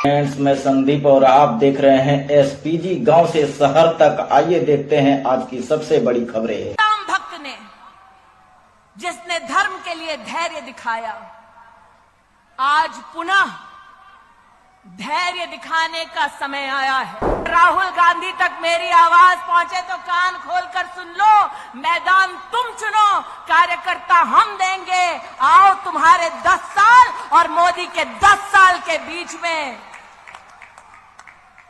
Friends, मैं संदीप और आप देख रहे हैं एसपीजी गांव से शहर तक। आइए देखते हैं आज की सबसे बड़ी खबरें। राम भक्त ने जिसने धर्म के लिए धैर्य दिखाया, आज पुनः धैर्य दिखाने का समय आया है। राहुल गांधी तक मेरी आवाज पहुंचे तो कान खोलकर सुन लो। मैदान तुम चुनो, कार्यकर्ता हम देंगे। आओ, तुम्हारे 10 साल और मोदी के 10 साल के बीच में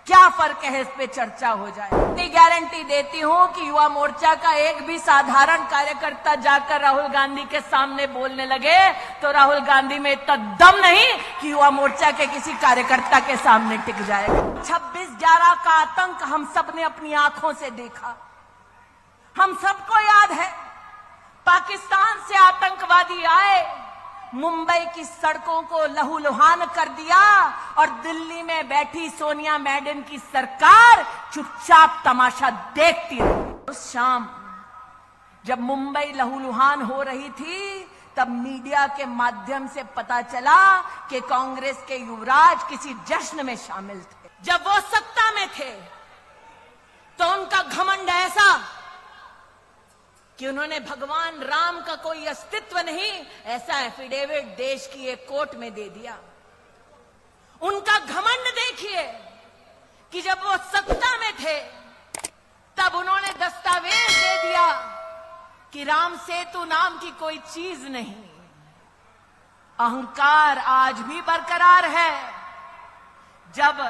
क्या फर्क है, इस पे चर्चा हो जाए। इतनी गारंटी देती हूं कि युवा मोर्चा का एक भी साधारण कार्यकर्ता जाकर राहुल गांधी के सामने बोलने लगे तो राहुल गांधी में इतना दम नहीं कि युवा मोर्चा के किसी कार्यकर्ता के सामने टिक जाएगा। 26/11 का आतंक हम सब ने अपनी आंखों से देखा। हम सबको याद है, पाकिस्तान से आतंकवादी आए, मुंबई की सड़कों को लहूलुहान कर दिया और दिल्ली में बैठी सोनिया मैडम की सरकार चुपचाप तमाशा देखती रही। उस शाम जब मुंबई लहूलुहान हो रही थी, तब मीडिया के माध्यम से पता चला कि कांग्रेस के युवराज किसी जश्न में शामिल थे। जब वो सत्ता में थे तो उनका घमंड ऐसा कि उन्होंने भगवान राम का कोई अस्तित्व नहीं, ऐसा एफिडेविट देश की एक कोर्ट में दे दिया। उनका घमंड देखिए कि जब वो सत्ता में थे तब उन्होंने दस्तावेज दे दिया कि राम सेतु नाम की कोई चीज नहीं। अहंकार आज भी बरकरार है। जब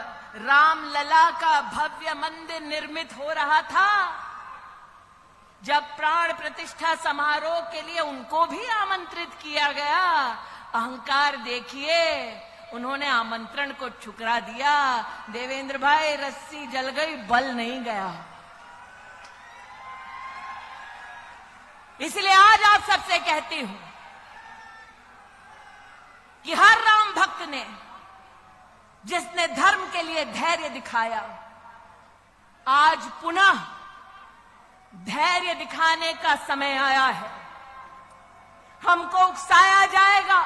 रामलला का भव्य मंदिर निर्मित हो रहा था, जब प्राण प्रतिष्ठा समारोह के लिए उनको भी आमंत्रित किया गया, अहंकार देखिए, उन्होंने आमंत्रण को ठुकरा दिया। देवेंद्र भाई, रस्सी जल गई, बल नहीं गया। इसलिए आज आप सबसे कहती हूं कि हर राम भक्त ने जिसने धर्म के लिए धैर्य दिखाया, आज पुनः धैर्य दिखाने का समय आया है। हमको उकसाया जाएगा,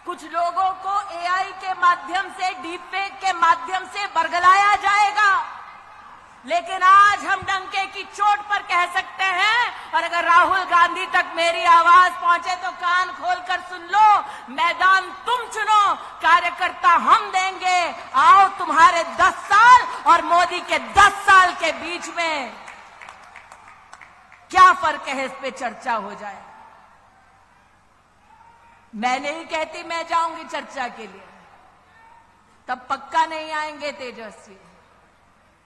कुछ लोगों को एआई के माध्यम से, डीपफेक के माध्यम से बरगलाया जाएगा, लेकिन आज हम डंके की चोट पर कह सकते हैं। और अगर राहुल गांधी तक मेरी आवाज पहुंचे तो कान खोलकर सुन लो। मैदान तुम चुनो, कार्यकर्ता हम देंगे। आओ, तुम्हारे 10 साल और मोदी के 10 साल के बीच में क्या फर्क है, इस पे चर्चा हो जाए। मैं नहीं कहती मैं जाऊंगी चर्चा के लिए, तब पक्का नहीं आएंगे तेजस्वी,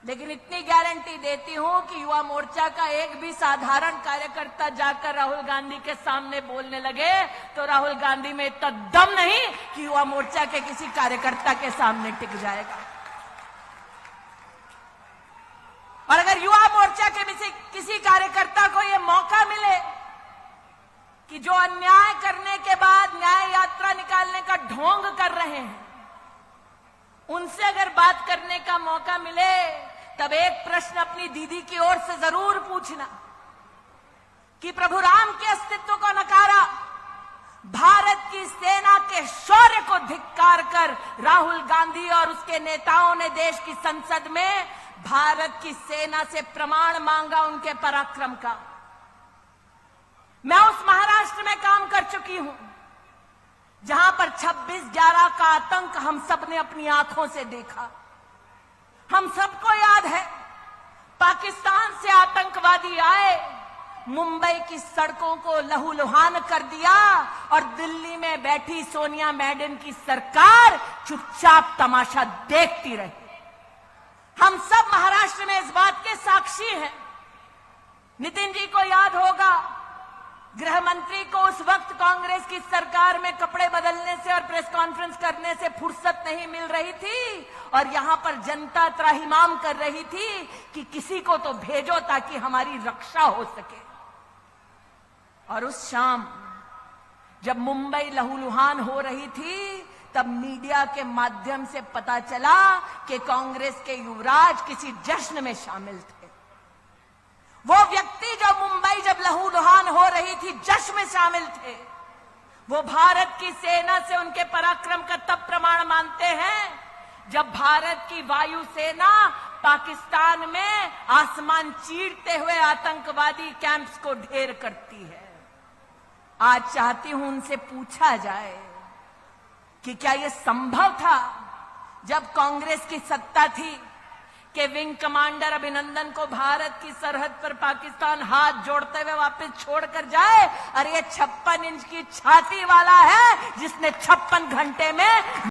लेकिन इतनी गारंटी देती हूं कि युवा मोर्चा का एक भी साधारण कार्यकर्ता जाकर राहुल गांधी के सामने बोलने लगे तो राहुल गांधी में इतना दम नहीं कि युवा मोर्चा के किसी कार्यकर्ता के सामने टिक जाएगा। और अगर युवा मोर्चा के किसी कार्यकर्ता को यह मौका मिले कि जो अन्याय करने के बाद न्याय यात्रा निकालने का ढोंग कर रहे हैं, उनसे अगर बात करने का मौका मिले, तब एक प्रश्न अपनी दीदी की ओर से जरूर पूछना कि प्रभु राम के अस्तित्व को नकारा, भारत की सेना के शौर्य को धिक्कार कर राहुल गांधी और उसके नेताओं ने देश की संसद में भारत की सेना से प्रमाण मांगा उनके पराक्रम का। मैं उस महाराष्ट्र में काम कर चुकी हूं जहां पर 26/11 का आतंक हम सब ने अपनी आंखों से देखा। हम सबको याद है, पाकिस्तान से आतंकवादी आए, मुंबई की सड़कों को लहूलुहान कर दिया और दिल्ली में बैठी सोनिया मैडम की सरकार चुपचाप तमाशा देखती रही। हम सब महाराष्ट्र में इस बात के साक्षी हैं। नितिन जी को याद होगा, गृह मंत्री को उस वक्त कांग्रेस की सरकार में कपड़े बदलने से और प्रेस कॉन्फ्रेंस करने से फुर्सत नहीं मिल रही थी और यहां पर जनता त्राहिमाम कर रही थी कि किसी को तो भेजो ताकि हमारी रक्षा हो सके। और उस शाम जब मुंबई लहूलुहान हो रही थी, तब मीडिया के माध्यम से पता चला कि कांग्रेस के युवराज किसी जश्न में शामिल थे। वो व्यक्ति जो मुंबई जब लहूलुहान हो रही थी जश्न में शामिल थे, वो भारत की सेना से उनके पराक्रम का तब प्रमाण मानते हैं जब भारत की वायुसेना पाकिस्तान में आसमान चीरते हुए आतंकवादी कैंप्स को ढेर करती है। आज चाहती हूं उनसे पूछा जाए कि क्या यह संभव था जब कांग्रेस की सत्ता थी कि विंग कमांडर अभिनंदन को भारत की सरहद पर पाकिस्तान हाथ जोड़ते हुए वापस छोड़कर जाए। और ये 56 इंच की छाती वाला है जिसने 56 घंटे में